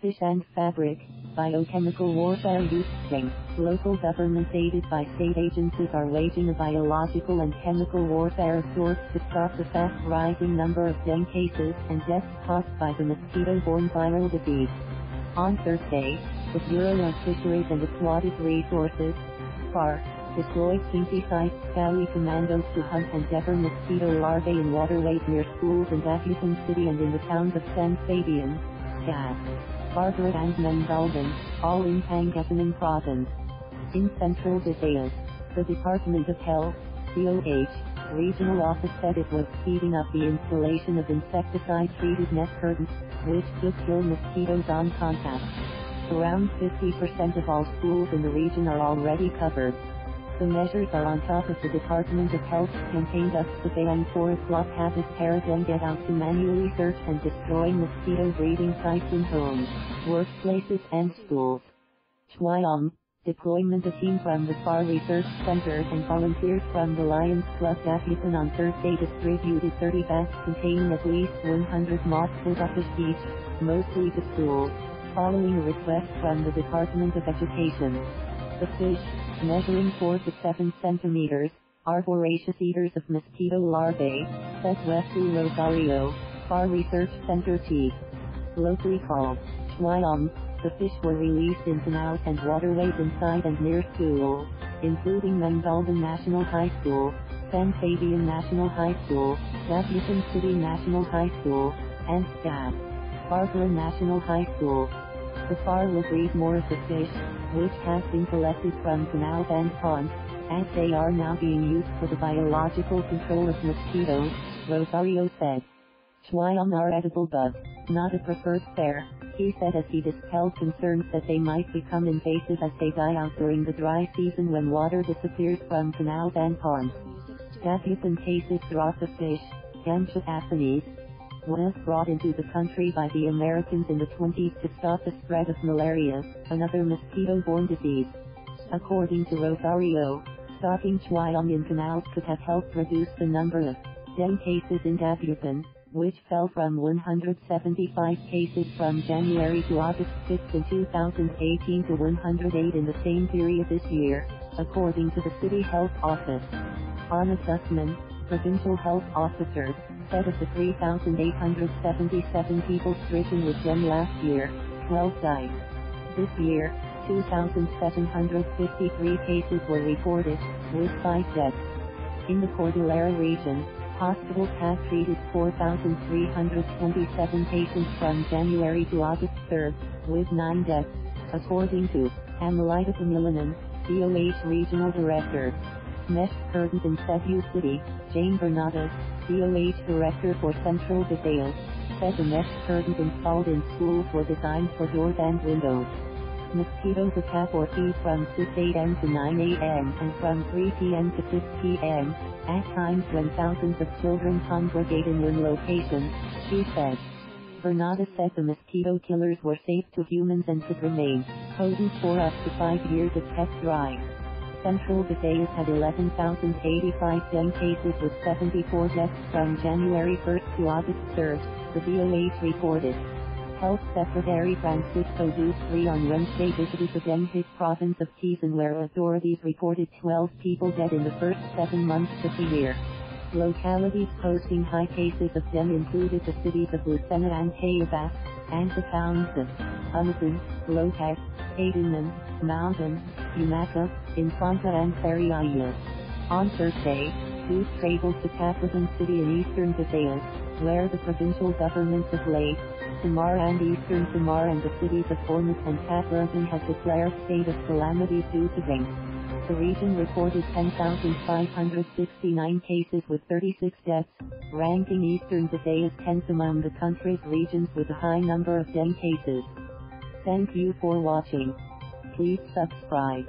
fish and fabric, biochemical warfare using. Local governments aided by state agencies are waging a biological and chemical warfare of sorts to stop the fast-rising number of dengue cases and deaths caused by the mosquito-borne viral disease. On Thursday, the Bureau of Fisheries and Aquatic Resources, BFAR, deployed scaly commandos to hunt and devour mosquito larvae in waterways near schools in Dagupan City and in the towns of San Fabian, Barbara and Mangaldan, all in Pangasinan province. In Central Visayas, the Department of Health, DOH, regional office said it was speeding up the installation of insecticide-treated net curtains, which could kill mosquitoes on contact. Around 50% of all schools in the region are already covered. The measures are on top of the Department of Health's campaign of Sabayang forest lot habit para Deng-Get Out to manually search and destroy mosquito breeding sites in homes, workplaces and schools. Tuyong, deployment a team from the BFAR Research Center and volunteers from the Lions Club Dagupan on Thursday distributed 30 bags containing at least 100 mosquitofish each, mostly to schools, following a request from the Department of Education. The fish, measuring 4 to 7 centimeters, are voracious eaters of mosquito larvae, said Westly Rosario, BFAR Research Center chief. Locally called Tuyong, the fish were released in canals and waterways inside and near schools, including Mangaldan National High School, San Fabian National High School, Dagupan City National High School, and Barbara National High School. The BFAR will breed more of the fish, which has been collected from canals and ponds, as they are now being used for the biological control of mosquitoes, Rosario said. Tuyong are edible bugs, not a preferred fare, he said as he dispelled concerns that they might become invasive as they die out during the dry season when water disappears from canals and ponds. Dagupan cases brought the fish, Japanese, was brought into the country by the Americans in the 20s to stop the spread of malaria, another mosquito-borne disease. According to Rosario, stopping Tuyong in canals could have helped reduce the number of dengue cases in Dagupan, which fell from 175 cases from January to August 5 in 2018 to 108 in the same period this year, according to the City Health Office. On assessment, provincial health officers said of the 3,877 people stricken with dengue last year, 12 died. This year, 2,753 cases were reported, with 5 deaths. In the Cordillera region, hospitals have treated 4,327 patients from January to August 3, with 9 deaths, according to Amelita Pangilinan, DOH Regional Director. Mesh curtains in Cebu City, Jaime Bernadas, DOH Director for Central Visayas, said the mesh curtains installed in schools were designed for doors and windows. Mosquitoes attack or feed from 6 a.m. to 9 a.m. and from 3 p.m. to 6 p.m., at times when thousands of children congregate in one location, she said. Bernadas said the mosquito killers were safe to humans and could remain potent for up to 5 years if kept dry. Central Visayas had 11,085 dengue cases with 74 deaths from January 1 to August 3, the DOH reported. Health Secretary Francisco Duque III on Wednesday visited the dengue-hit province of Quezon where authorities reported 12 people dead in the first 7 months of the year. Localities posting high cases of dengue included the cities of Lucena and Tayabas, and the towns of Umasan, Locac, Pangasinan, Mangaldan, Umaca, Infanta and Fisheries. On Thursday, Duque traveled to Dagupan City in eastern Visayas, where the provincial governments of Leyte, Samar and Eastern Samar and the cities of Ormus and Tacloban have declared state of calamity due to dengue. The region reported 10,569 cases with 36 deaths, ranking Eastern Visayas 10th among the country's regions with a high number of dengue cases. Thank you for watching. Please subscribe.